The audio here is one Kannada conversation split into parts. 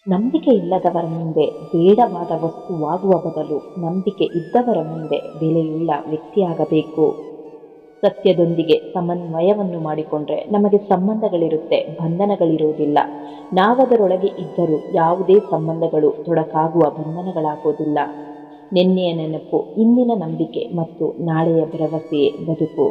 ನಂಬಿಕೆ ಇಲ್ಲದವರ ಮುಂದೆ ಬೇಡವಾದ ವಸ್ತುವಾಗುವ ಬದಲು ನಂಬಿಕೆ ಇದ್ದವರ ಮುಂದೆ ಬೆಲೆಯುಳ್ಳ ವ್ಯಕ್ತಿಯಾಗಬೇಕು. ಸತ್ಯದೊಂದಿಗೆ ಸಮನ್ವಯವನ್ನು ಮಾಡಿಕೊಂಡ್ರೆ ನಮಗೆ ಸಂಬಂಧಗಳಿರುತ್ತೆ, ಬಂಧನಗಳಿರುವುದಿಲ್ಲ. ನಾವದರೊಳಗೆ ಇದ್ದರೂ ಯಾವುದೇ ಸಂಬಂಧಗಳು ತೊಡಕಾಗುವ ಬಂಧನಗಳಾಗೋದಿಲ್ಲ. ನಿನ್ನೆಯ ನೆನಪು, ಇಂದಿನ ನಂಬಿಕೆ ಮತ್ತು ನಾಳೆಯ ಭರವಸೆಯೇ ಬದುಕು.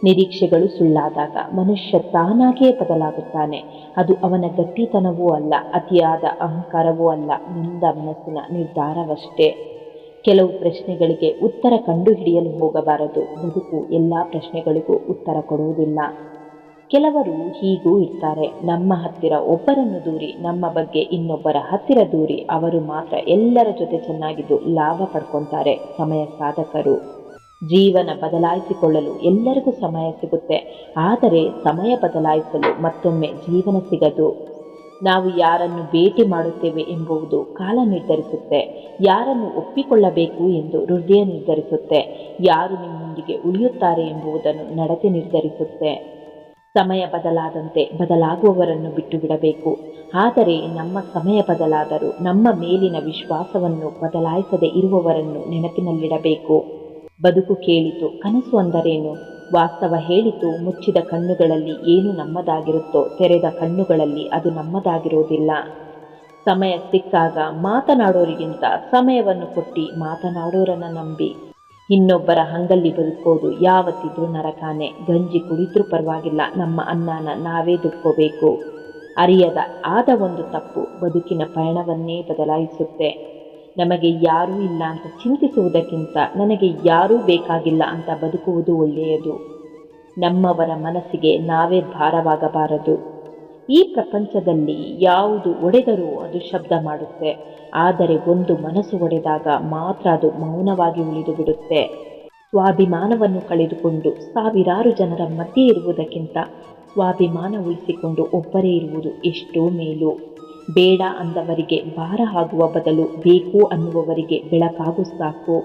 ನಿರೀಕ್ಷೆಗಳು ಸುಳ್ಳಾದಾಗ ಮನುಷ್ಯ ತಾನಾಗಿಯೇ ಬದಲಾಗುತ್ತಾನೆ. ಅದು ಅವನ ಗಟ್ಟಿತನವೂ ಅಲ್ಲ, ಅತಿಯಾದ ಅಹಂಕಾರವೂ ಅಲ್ಲ, ನೊಂದ ಮನಸ್ಸಿನ ನಿರ್ಧಾರವಷ್ಟೇ. ಕೆಲವು ಪ್ರಶ್ನೆಗಳಿಗೆ ಉತ್ತರ ಕಂಡುಹಿಡಿಯಲು ಹೋಗಬಾರದು. ಬದುಕು ಎಲ್ಲ ಪ್ರಶ್ನೆಗಳಿಗೂ ಉತ್ತರ ಕೊಡುವುದಿಲ್ಲ. ಕೆಲವರು ಹೀಗೂ ಇರ್ತಾರೆ. ನಮ್ಮ ಹತ್ತಿರ ಒಬ್ಬರನ್ನು ದೂರಿ ನಮ್ಮ ಬಗ್ಗೆ ಇನ್ನೊಬ್ಬರ ಹತ್ತಿರ ದೂರಿ ಅವರು ಮಾತ್ರ ಎಲ್ಲರ ಜೊತೆ ಚೆನ್ನಾಗಿದ್ದು ಲಾಭ ಪಡ್ಕೊತಾರೆ. ಸಮಯ ಸಾಧಕರು. ಜೀವನ ಬದಲಾಯಿಸಿಕೊಳ್ಳಲು ಎಲ್ಲರಿಗೂ ಸಮಯ ಸಿಗುತ್ತೆ, ಆದರೆ ಸಮಯ ಬದಲಾಯಿಸಲು ಮತ್ತೊಮ್ಮೆ ಜೀವನ ಸಿಗದು. ನಾವು ಯಾರನ್ನು ಭೇಟಿ ಮಾಡುತ್ತೇವೆ ಎಂಬುದು ಕಾಲ ನಿರ್ಧರಿಸುತ್ತೆ. ಯಾರನ್ನು ಒಪ್ಪಿಕೊಳ್ಳಬೇಕು ಎಂದು ಹೃದಯ ನಿರ್ಧರಿಸುತ್ತೆ. ಯಾರು ನಿಮ್ಮೊಂದಿಗೆ ಉಳಿಯುತ್ತಾರೆ ಎಂಬುದನ್ನು ನಡತೆ ನಿರ್ಧರಿಸುತ್ತೆ. ಸಮಯ ಬದಲಾದಂತೆ ಬದಲಾಗುವವರನ್ನು ಬಿಟ್ಟು ಬಿಡಬೇಕು. ಆದರೆ ನಮ್ಮ ಸಮಯ ಬದಲಾದರೂ ನಮ್ಮ ಮೇಲಿನ ವಿಶ್ವಾಸವನ್ನು ಬದಲಾಯಿಸದೆ ಇರುವವರನ್ನು ನೆನಪಿನಲ್ಲಿಡಬೇಕು. ಬದುಕು ಕೇಳಿತು, ಕನಸು ಅಂದರೇನು? ವಾಸ್ತವ ಹೇಳಿತು, ಮುಚ್ಚಿದ ಕಣ್ಣುಗಳಲ್ಲಿ ಏನು ನಮ್ಮದಾಗಿರುತ್ತೋ ತೆರೆದ ಕಣ್ಣುಗಳಲ್ಲಿ ಅದು ನಮ್ಮದಾಗಿರುವುದಿಲ್ಲ. ಸಮಯ ಸಿಕ್ಕಾಗ ಮಾತನಾಡೋರಿಗಿಂತ ಸಮಯವನ್ನು ಕೊಟ್ಟು ಮಾತನಾಡೋರನ್ನ ನಂಬಿ. ಇನ್ನೊಬ್ಬರ ಹಂಗಲ್ಲಿ ಬದುಕೋದು ಯಾವತ್ತಿದ್ರೂ ನರಕಾನೆ. ಗಂಜಿ ಕುಡಿದ್ರೂ ಪರವಾಗಿಲ್ಲ, ನಮ್ಮ ಅನ್ನನ ನಾವೇ ದುಡ್ಕೋಬೇಕು. ಅರಿಯದ ಆದ ಒಂದು ತಪ್ಪು ಬದುಕಿನ ಪಯಣವನ್ನೇ ಬದಲಾಯಿಸುತ್ತೆ. ನಮಗೆ ಯಾರೂ ಇಲ್ಲ ಅಂತ ಚಿಂತಿಸುವುದಕ್ಕಿಂತ ನನಗೆ ಯಾರೂ ಬೇಕಾಗಿಲ್ಲ ಅಂತ ಬದುಕುವುದು ಒಳ್ಳೆಯದು. ನಮ್ಮವರ ಮನಸ್ಸಿಗೆ ನಾವೇ ಭಾರವಾಗಬಾರದು. ಈ ಪ್ರಪಂಚದಲ್ಲಿ ಯಾವುದು ಒಡೆದರೂ ಅದು ಶಬ್ದ ಮಾಡುತ್ತೆ, ಆದರೆ ಒಂದು ಮನಸ್ಸು ಒಡೆದಾಗ ಮಾತ್ರ ಅದು ಮೌನವಾಗಿ ಉಳಿದು ಬಿಡುತ್ತೆ. ಸ್ವಾಭಿಮಾನವನ್ನು ಕಳೆದುಕೊಂಡು ಸಾವಿರಾರು ಜನರ ಮಧ್ಯೆ ಇರುವುದಕ್ಕಿಂತ ಸ್ವಾಭಿಮಾನ ಉಳಿಸಿಕೊಂಡು ಒಬ್ಬರೇ ಇರುವುದು ಎಷ್ಟೋ ಮೇಲು. ಬೇಡ ಅಂದವರಿಗೆ ಭಾರ ಆಗುವ ಬದಲು ಬೇಕು ಅನ್ನುವವರಿಗೆ ಬೆಳಕಾಗು ಸಾಕು.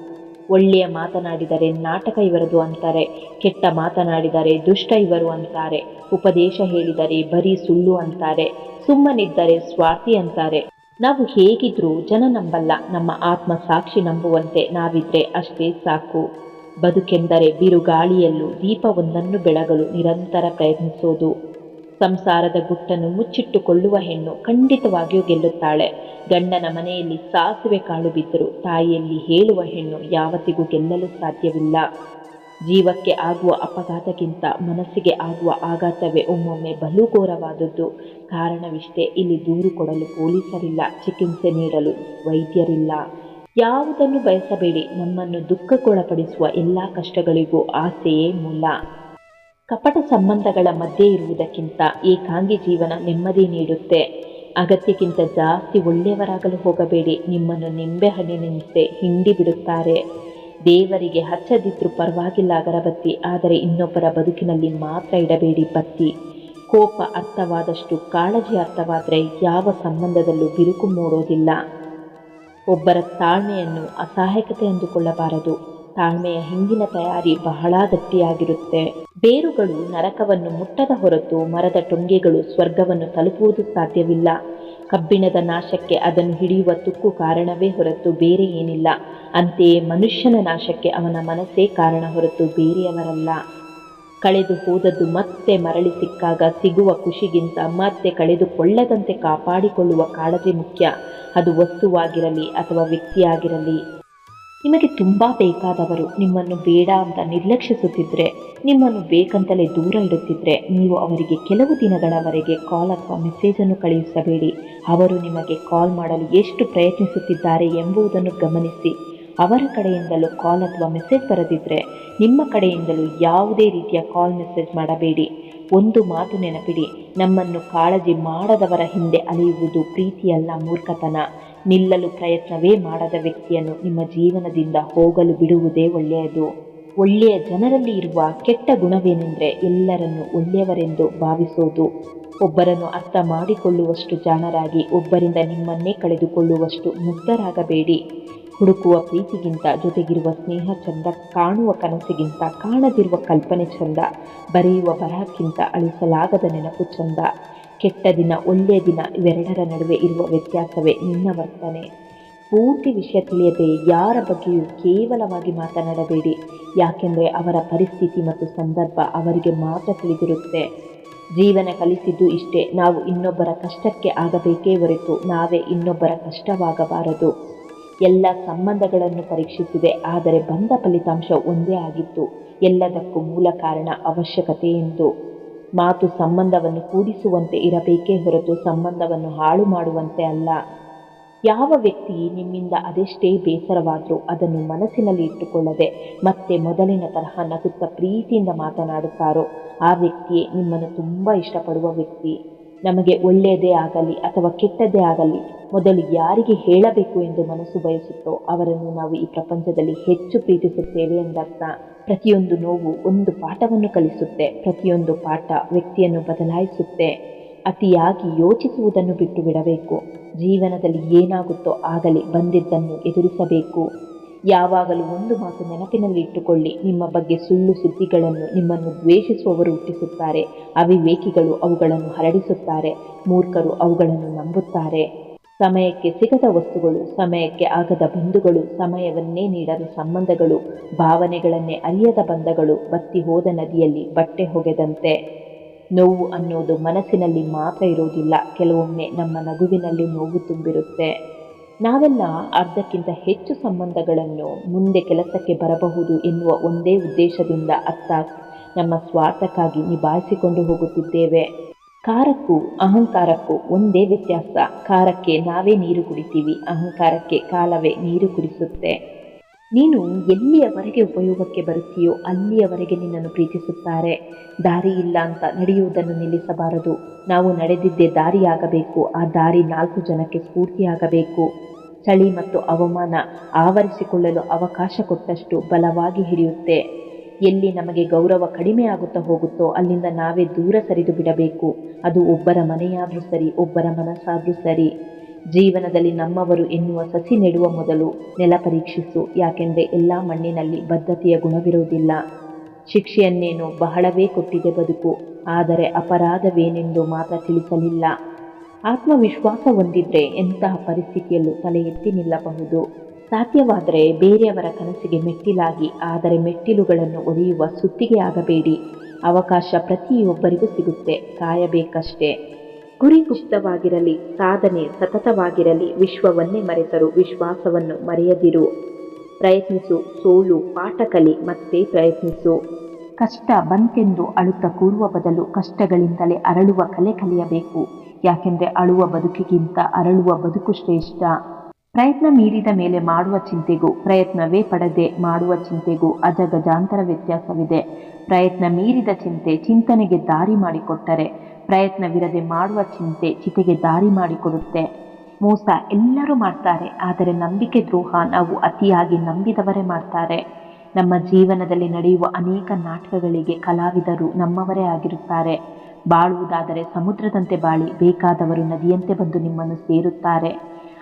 ಒಳ್ಳೆಯ ಮಾತನಾಡಿದರೆ ನಾಟಕ ಇವರದು ಅಂತಾರೆ, ಕೆಟ್ಟ ಮಾತನಾಡಿದರೆ ದುಷ್ಟ ಇವರು ಅಂತಾರೆ, ಉಪದೇಶ ಹೇಳಿದರೆ ಬರೀ ಸುಳ್ಳು ಅಂತಾರೆ, ಸುಮ್ಮನಿದ್ದರೆ ಸ್ವಾರ್ಥಿ ಅಂತಾರೆ. ನಾವು ಹೇಗಿದ್ರೂ ಜನ ನಂಬಲ್ಲ, ನಮ್ಮ ಆತ್ಮ ಸಾಕ್ಷಿ ನಂಬುವಂತೆ ನಾವಿದ್ರೆ ಅಷ್ಟೇ ಸಾಕು. ಬದುಕೆಂದರೆ ಬಿರುಗಾಳಿಯಲ್ಲೂ ದೀಪವೊಂದನ್ನು ಬೆಳಗಲು ನಿರಂತರ ಪ್ರಯತ್ನಿಸೋದು. ಸಂಸಾರದ ಗುಟ್ಟನ್ನು ಮುಚ್ಚಿಟ್ಟುಕೊಳ್ಳುವ ಹೆಣ್ಣು ಖಂಡಿತವಾಗಿಯೂ ಗೆಲ್ಲುತ್ತಾಳೆ. ಗಂಡನ ಮನೆಯಲ್ಲಿ ಸಾಸಿವೆ ಕಾಳು ಬಿದ್ದರೂ ತಾಯಿಯಲ್ಲಿ ಹೇಳುವ ಹೆಣ್ಣು ಯಾವತ್ತಿಗೂ ಗೆಲ್ಲಲು ಸಾಧ್ಯವಿಲ್ಲ. ಜೀವಕ್ಕೆ ಆಗುವ ಅಪಘಾತಕ್ಕಿಂತ ಮನಸ್ಸಿಗೆ ಆಗುವ ಆಘಾತವೇ ಒಮ್ಮೊಮ್ಮೆ ಬಲು ಘೋರವಾದದ್ದು. ಕಾರಣವಿಷ್ಟೇ, ಇಲ್ಲಿ ದೂರು ಕೊಡಲು ಪೊಲೀಸರಿಲ್ಲ, ಚಿಕಿತ್ಸೆ ನೀಡಲು ವೈದ್ಯರಿಲ್ಲ. ಯಾವುದನ್ನು ಬಯಸಬೇಡಿ. ನಮ್ಮನ್ನು ದುಃಖಕ್ಕೊಳಪಡಿಸುವ ಎಲ್ಲ ಕಷ್ಟಗಳಿಗೂ ಆಸೆಯೇ ಮೂಲ. ಕಪಟ ಸಂಬಂಧಗಳ ಮಧ್ಯೆ ಇರುವುದಕ್ಕಿಂತ ಏಕಾಂಗಿ ಜೀವನ ನೆಮ್ಮದಿ ನೀಡುತ್ತೆ. ಅಗತ್ಯಕ್ಕಿಂತ ಜಾಸ್ತಿ ಒಳ್ಳೆಯವರಾಗಲು ಹೋಗಬೇಡಿ. ನಿಮ್ಮನ್ನು ನಿಂಬೆಹಣ್ಣಿನಂತೆ ಹಿಂಡಿ ಬಿಡುತ್ತಾರೆ. ದೇವರಿಗೆ ಹಚ್ಚದಿದ್ರೂ ಪರವಾಗಿಲ್ಲ ಅಗರಬತ್ತಿ, ಆದರೆ ಇನ್ನೊಬ್ಬರ ಬದುಕಿನಲ್ಲಿ ಮಾತ್ರ ಇಡಬೇಡಿ ಬತ್ತಿ. ಕೋಪ ಅರ್ಥವಾದಷ್ಟು ಕಾಳಜಿ ಅರ್ಥವಾದರೆ ಯಾವ ಸಂಬಂಧದಲ್ಲೂ ಬಿರುಕು ಮೂಡೋದಿಲ್ಲ. ಒಬ್ಬರ ತಾಳ್ಮೆಯನ್ನು ಅಸಹಾಯಕತೆ ಎಂದುಕೊಳ್ಳಬಾರದು. ತಾಳ್ಮೆಯ ಹಿಂದಿನ ತಯಾರಿ ಬಹಳ ಗಟ್ಟಿಯಾಗಿರುತ್ತೆ. ಬೇರುಗಳು ನರಕವನ್ನು ಮುಟ್ಟದ ಹೊರತು ಮರದ ಟೊಂಗೆಗಳು ಸ್ವರ್ಗವನ್ನು ತಲುಪುವುದು ಸಾಧ್ಯವಿಲ್ಲ. ಕಬ್ಬಿಣದ ನಾಶಕ್ಕೆ ಅದನ್ನು ಹಿಡಿಯುವ ತುಕ್ಕು ಕಾರಣವೇ ಹೊರತು ಬೇರೆ ಏನಿಲ್ಲ. ಅಂತೆಯೇ ಮನುಷ್ಯನ ನಾಶಕ್ಕೆ ಅವನ ಮನಸ್ಸೇ ಕಾರಣ ಹೊರತು ಬೇರೆಯವರಲ್ಲ. ಕಳೆದು ಹೋದದ್ದು ಮತ್ತೆ ಮರಳಿ ಸಿಕ್ಕಾಗ ಸಿಗುವ ಖುಷಿಗಿಂತ ಮತ್ತೆ ಕಳೆದುಕೊಳ್ಳದಂತೆ ಕಾಪಾಡಿಕೊಳ್ಳುವ ಕಾಳಜಿ ಮುಖ್ಯ. ಅದು ವಸ್ತುವಾಗಿರಲಿ ಅಥವಾ ವ್ಯಕ್ತಿಯಾಗಿರಲಿ. ನಿಮಗೆ ತುಂಬ ಬೇಕಾದವರು ನಿಮ್ಮನ್ನು ಬೇಡ ಅಂತ ನಿರ್ಲಕ್ಷಿಸುತ್ತಿದ್ದರೆ, ನಿಮ್ಮನ್ನು ಬೇಕಂತಲೇ ದೂರ ಇಡುತ್ತಿದ್ದರೆ, ನೀವು ಅವರಿಗೆ ಕೆಲವು ದಿನಗಳವರೆಗೆ ಕಾಲ್ ಅಥವಾ ಮೆಸೇಜನ್ನು ಕಳುಹಿಸಬೇಡಿ. ಅವರು ನಿಮಗೆ ಕಾಲ್ ಮಾಡಲು ಎಷ್ಟು ಪ್ರಯತ್ನಿಸುತ್ತಿದ್ದಾರೆ ಎಂಬುದನ್ನು ಗಮನಿಸಿ. ಅವರ ಕಡೆಯಿಂದಲೂ ಕಾಲ್ ಅಥವಾ ಮೆಸೇಜ್ ಬರದಿದ್ದರೆ ನಿಮ್ಮ ಕಡೆಯಿಂದಲೂ ಯಾವುದೇ ರೀತಿಯ ಕಾಲ್ ಮೆಸೇಜ್ ಮಾಡಬೇಡಿ. ಒಂದು ಮಾತು ನೆನಪಿಡಿ, ನಮ್ಮನ್ನು ಕಾಳಜಿ ಮಾಡದವರ ಹಿಂದೆ ಅಲೆಯುವುದು ಪ್ರೀತಿಯಲ್ಲ, ಮೂರ್ಖತನ. ನಿಲ್ಲಲು ಪ್ರಯತ್ನವೇ ಮಾಡದ ವ್ಯಕ್ತಿಯನ್ನು ನಿಮ್ಮ ಜೀವನದಿಂದ ಹೋಗಲು ಬಿಡುವುದೇ ಒಳ್ಳೆಯದು. ಒಳ್ಳೆಯ ಜನರಲ್ಲಿ ಇರುವ ಕೆಟ್ಟ ಗುಣವೇನೆಂದರೆ ಎಲ್ಲರನ್ನು ಒಳ್ಳೆಯವರೆಂದು ಭಾವಿಸೋದು. ಒಬ್ಬರನ್ನು ಅರ್ಥ ಮಾಡಿಕೊಳ್ಳುವಷ್ಟು ಜಾಣರಾಗಿ ಒಬ್ಬರಿಂದ ನಿಮ್ಮನ್ನೇ ಕಳೆದುಕೊಳ್ಳುವಷ್ಟು ಮುಗ್ಧರಾಗಬೇಡಿ. ಹುಡುಕುವ ಪ್ರೀತಿಗಿಂತ ಜೊತೆಗಿರುವ ಸ್ನೇಹ ಚಂದ, ಕಾಣುವ ಕನಸಿಗಿಂತ ಕಾಣದಿರುವ ಕಲ್ಪನೆ ಚಂದ, ಬರೆಯುವ ಬರಹಕ್ಕಿಂತ ಅಳಿಸಲಾಗದ ನೆನಪು ಚಂದ. ಕೆಟ್ಟ ದಿನ ಒಳ್ಳೆಯ ದಿನ ಇವೆರಡರ ನಡುವೆ ಇರುವ ವ್ಯತ್ಯಾಸವೇ ನಿನ್ನ ವರ್ತನೆ. ಪೂರ್ತಿ ವಿಷಯ ತಿಳಿಯದೆ ಯಾರ ಬಗ್ಗೆಯೂ ಕೇವಲವಾಗಿ ಮಾತನಾಡಬೇಡಿ, ಯಾಕೆಂದರೆ ಅವರ ಪರಿಸ್ಥಿತಿ ಮತ್ತು ಸಂದರ್ಭ ಅವರಿಗೆ ಮಾತ್ರ ತಿಳಿದಿರುತ್ತೆ. ಜೀವನ ಕಲಿಸಿದ್ದು ಇಷ್ಟೇ, ನಾವು ಇನ್ನೊಬ್ಬರ ಕಷ್ಟಕ್ಕೆ ಆಗಬೇಕೇ ಹೊರತು ನಾವೇ ಇನ್ನೊಬ್ಬರ ಕಷ್ಟವಾಗಬಾರದು. ಎಲ್ಲ ಸಂಬಂಧಗಳನ್ನು ಪರೀಕ್ಷಿಸಿದೆ, ಆದರೆ ಬಂದ ಫಲಿತಾಂಶ ಒಂದೇ ಆಗಿತ್ತು. ಎಲ್ಲದಕ್ಕೂ ಮೂಲ ಕಾರಣ ಅವಶ್ಯಕತೆ ಎಂದು. ಮಾತು ಸಂಬಂಧವನ್ನು ಕೂಡಿಸುವಂತೆ ಇರಬೇಕೇ ಹೊರತು ಸಂಬಂಧವನ್ನು ಹಾಳು ಮಾಡುವಂತೆ ಅಲ್ಲ. ಯಾವ ವ್ಯಕ್ತಿ ನಿಮ್ಮಿಂದ ಅದೆಷ್ಟೇ ಬೇಸರವಾದರೂ ಅದನ್ನು ಮನಸ್ಸಿನಲ್ಲಿ ಇಟ್ಟುಕೊಳ್ಳದೆ ಮತ್ತೆ ಮೊದಲಿನ ತರಹ ನಗುತ್ತಾ ಪ್ರೀತಿಯಿಂದ ಮಾತನಾಡುತ್ತಾರೋ ಆ ವ್ಯಕ್ತಿಯೇ ನಿಮ್ಮನ್ನು ತುಂಬ ಇಷ್ಟಪಡುವ ವ್ಯಕ್ತಿ. ನಮಗೆ ಒಳ್ಳೆಯದೇ ಆಗಲಿ ಅಥವಾ ಕೆಟ್ಟದ್ದೇ ಆಗಲಿ ಮೊದಲು ಯಾರಿಗೆ ಹೇಳಬೇಕು ಎಂದು ಮನಸ್ಸು ಬಯಸುತ್ತೋ ಅವರನ್ನು ನಾವು ಈ ಪ್ರಪಂಚದಲ್ಲಿ ಹೆಚ್ಚು ಪ್ರೀತಿಸುತ್ತೇವೆ ಎಂದರ್ಥ. ಪ್ರತಿಯೊಂದು ನೋವು ಒಂದು ಪಾಠವನ್ನು ಕಲಿಸುತ್ತೆ, ಪ್ರತಿಯೊಂದು ಪಾಠ ವ್ಯಕ್ತಿಯನ್ನು ಬದಲಾಯಿಸುತ್ತೆ. ಅತಿಯಾಗಿ ಯೋಚಿಸುವುದನ್ನು ಬಿಟ್ಟು ಬಿಡಬೇಕು. ಜೀವನದಲ್ಲಿ ಏನಾಗುತ್ತೋ ಆಗಲಿ ಬಂದಿದ್ದನ್ನು ಎದುರಿಸಬೇಕು. ಯಾವಾಗಲೂ ಒಂದು ಮಾತು ನೆನಪಿನಲ್ಲಿ ಇಟ್ಟುಕೊಳ್ಳಿ, ನಿಮ್ಮ ಬಗ್ಗೆ ಸುಳ್ಳು ಸುದ್ದಿಗಳನ್ನು ನಿಮ್ಮನ್ನು ದ್ವೇಷಿಸುವವರು ಹುಟ್ಟಿಸುತ್ತಾರೆ. ಅವಿವೇಕಿಗಳು ಅವುಗಳನ್ನು ಹರಡಿಸುತ್ತಾರೆ, ಮೂರ್ಖರು ಅವುಗಳನ್ನು ನಂಬುತ್ತಾರೆ. ಸಮಯಕ್ಕೆ ಸಿಗದ ವಸ್ತುಗಳು, ಸಮಯಕ್ಕೆ ಆಗದ ಬಂಧುಗಳು, ಸಮಯವನ್ನೇ ನೀಡದ ಸಂಬಂಧಗಳು, ಭಾವನೆಗಳನ್ನೇ ಅರಿಯದ ಬಂಧಗಳು ಬತ್ತಿ ಹೋದ ನದಿಯಲ್ಲಿ ಬಟ್ಟೆ ಹೊಗೆದಂತೆ. ನೋವು ಅನ್ನೋದು ಮನಸ್ಸಿನಲ್ಲಿ ಮಾತ್ರ ಇರೋದಿಲ್ಲ, ಕೆಲವೊಮ್ಮೆ ನಮ್ಮ ನಗುವಿನಲ್ಲಿ ನೋವು ತುಂಬಿರುತ್ತೆ. ನಾವೆಲ್ಲ ಅರ್ಧಕ್ಕಿಂತ ಹೆಚ್ಚು ಸಂಬಂಧಗಳನ್ನು ಮುಂದೆ ಕೆಲಸಕ್ಕೆ ಬರಬಹುದು ಎನ್ನುವ ಒಂದೇ ಉದ್ದೇಶದಿಂದ ಅರ್ಥಾತ್ ನಮ್ಮ ಸ್ವಾರ್ಥಕ್ಕಾಗಿ ನಿಭಾಯಿಸಿಕೊಂಡು ಹೋಗುತ್ತಿದ್ದೇವೆ. ಕಾರಕ್ಕೂ ಅಹಂಕಾರಕ್ಕೂ ಒಂದೇ ವ್ಯತ್ಯಾಸ. ಕಾರಕ್ಕೆ ನಾವೇ ನೀರು ಕುಡಿತೀವಿ, ಅಹಂಕಾರಕ್ಕೆ ಕಾಲವೇ ನೀರು ಕುಡಿಸುತ್ತೆ. ನೀನು ಎಲ್ಲಿಯವರೆಗೆ ಉಪಯೋಗಕ್ಕೆ ಬರುತ್ತೀಯೋ ಅಲ್ಲಿಯವರೆಗೆ ನಿನ್ನನ್ನು ಪ್ರೀತಿಸುತ್ತಾರೆ. ದಾರಿ ಇಲ್ಲ ಅಂತ ನಡೆಯುವುದನ್ನು ನಿಲ್ಲಿಸಬಾರದು. ನಾವು ನಡೆದಿದ್ದೇ ದಾರಿಯಾಗಬೇಕು, ಆ ದಾರಿ 4 ಜನಕ್ಕೆ ಸ್ಫೂರ್ತಿಯಾಗಬೇಕು. ಚಳಿ ಮತ್ತು ಅವಮಾನ ಆವರಿಸಿಕೊಳ್ಳಲು ಅವಕಾಶ ಕೊಟ್ಟಷ್ಟು ಬಲವಾಗಿ ಹಿಡಿಯುತ್ತೆ. ಎಲ್ಲಿ ನಮಗೆ ಗೌರವ ಕಡಿಮೆ ಆಗುತ್ತಾ ಹೋಗುತ್ತೋ ಅಲ್ಲಿಂದ ನಾವೇ ದೂರ ಸರಿದು ಬಿಡಬೇಕು. ಅದು ಒಬ್ಬರ ಮನೆಯಾದರೂ ಸರಿ, ಒಬ್ಬರ ಮನಸ್ಸಾದರೂ ಸರಿ. ಜೀವನದಲ್ಲಿ ನಮ್ಮವರು ಎನ್ನುವ ಸಸಿ ನೆಡುವ ಮೊದಲು ನೆಲ ಪರೀಕ್ಷಿಸು, ಯಾಕೆಂದರೆ ಎಲ್ಲ ಮಣ್ಣಿನಲ್ಲಿ ಬದ್ಧತೆಯ ಗುಣವಿರುವುದಿಲ್ಲ. ಶಿಕ್ಷೆಯನ್ನೇನೋ ಬಹಳವೇ ಕೊಟ್ಟಿದೆ ಬದುಕು, ಆದರೆ ಅಪರಾಧವೇನೆಂದು ಮಾತ್ರ ತಿಳಿಸಲಿಲ್ಲ. ಆತ್ಮವಿಶ್ವಾಸ ಹೊಂದಿದ್ರೆ ಎಂತಹ ಪರಿಸ್ಥಿತಿಯಲ್ಲೂ ತಲೆ ಎತ್ತಿ ನಿಲ್ಲಬಹುದು. ಸಾಧ್ಯವಾದರೆ ಬೇರೆಯವರ ಕನಸಿಗೆ ಮೆಟ್ಟಿಲಾಗಿ, ಆದರೆ ಮೆಟ್ಟಿಲುಗಳನ್ನು ಒಡೆಯುವ ಸುತ್ತಿಗೆ ಆಗಬೇಡಿ. ಅವಕಾಶ ಪ್ರತಿಯೊಬ್ಬರಿಗೂ ಸಿಗುತ್ತೆ, ಕಾಯಬೇಕಷ್ಟೇ. ಗುರಿ ಗುಪ್ತವಾಗಿರಲಿ, ಸಾಧನೆ ಸತತವಾಗಿರಲಿ. ವಿಶ್ವವನ್ನೇ ಮರೆತರು ವಿಶ್ವಾಸವನ್ನು ಮರೆಯದಿರು. ಪ್ರಯತ್ನಿಸು, ಸೋಲು ಪಾಠ ಕಲಿ, ಮತ್ತೆ ಪ್ರಯತ್ನಿಸು. ಕಷ್ಟ ಬಂತೆಂದು ಅಳುತ್ತಾ ಕೂರುವ ಬದಲು ಕಷ್ಟಗಳಿಂದಲೇ ಅರಳುವ ಕಲೆ ಕಲಿಯಬೇಕು. ಯಾಕೆಂದರೆ ಅಳುವ ಬದುಕಿಗಿಂತ ಅರಳುವ ಬದುಕು ಶ್ರೇಷ್ಠ. ಪ್ರಯತ್ನ ಮೀರಿದ ಮೇಲೆ ಮಾಡುವ ಚಿಂತೆಗೂ ಪ್ರಯತ್ನವೇ ಪಡದೆ ಮಾಡುವ ಚಿಂತೆಗೂ ಅಜಗಜಾಂತರ ವ್ಯತ್ಯಾಸವಿದೆ. ಪ್ರಯತ್ನ ಮೀರಿದ ಚಿಂತನೆಗೆ ದಾರಿ ಮಾಡಿಕೊಟ್ಟರೆ, ಪ್ರಯತ್ನವಿರದೆ ಮಾಡುವ ಚಿಂತೆ ಚಿತೆಗೆ ದಾರಿ ಮಾಡಿಕೊಡುತ್ತೆ. ಮೋಸ ಎಲ್ಲರೂ ಮಾಡ್ತಾರೆ, ಆದರೆ ನಂಬಿಕೆ ದ್ರೋಹ ನಾವು ಅತಿಯಾಗಿ ನಂಬಿದವರೇ ಮಾಡ್ತಾರೆ. ನಮ್ಮ ಜೀವನದಲ್ಲಿ ನಡೆಯುವ ಅನೇಕ ನಾಟಕಗಳಿಗೆ ಕಲಾವಿದರು ನಮ್ಮವರೇ ಆಗಿರುತ್ತಾರೆ. ಬಾಳುವುದಾದರೆ ಸಮುದ್ರದಂತೆ ಬಾಳಿ, ಬೇಕಾದವರು ನದಿಯಂತೆ ಬಂದು ನಿಮ್ಮನ್ನು ಸೇರುತ್ತಾರೆ.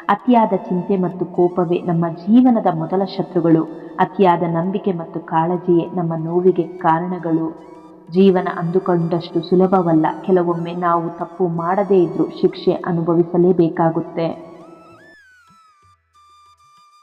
ಅತಿಯಾದ ಚಿಂತೆ ಮತ್ತು ಕೋಪವೇ ನಮ್ಮ ಜೀವನದ ಮೊದಲ ಶತ್ರುಗಳು. ಅತಿಯಾದ ನಂಬಿಕೆ ಮತ್ತು ಕಾಳಜಿಯೇ ನಮ್ಮ ನೋವಿಗೆ ಕಾರಣಗಳು. ಜೀವನ ಅಂದುಕೊಂಡಷ್ಟು ಸುಲಭವಲ್ಲ. ಕೆಲವೊಮ್ಮೆ ನಾವು ತಪ್ಪು ಮಾಡದೇ ಇದ್ರೂ ಶಿಕ್ಷೆ ಅನುಭವಿಸಲೇಬೇಕಾಗುತ್ತೆ.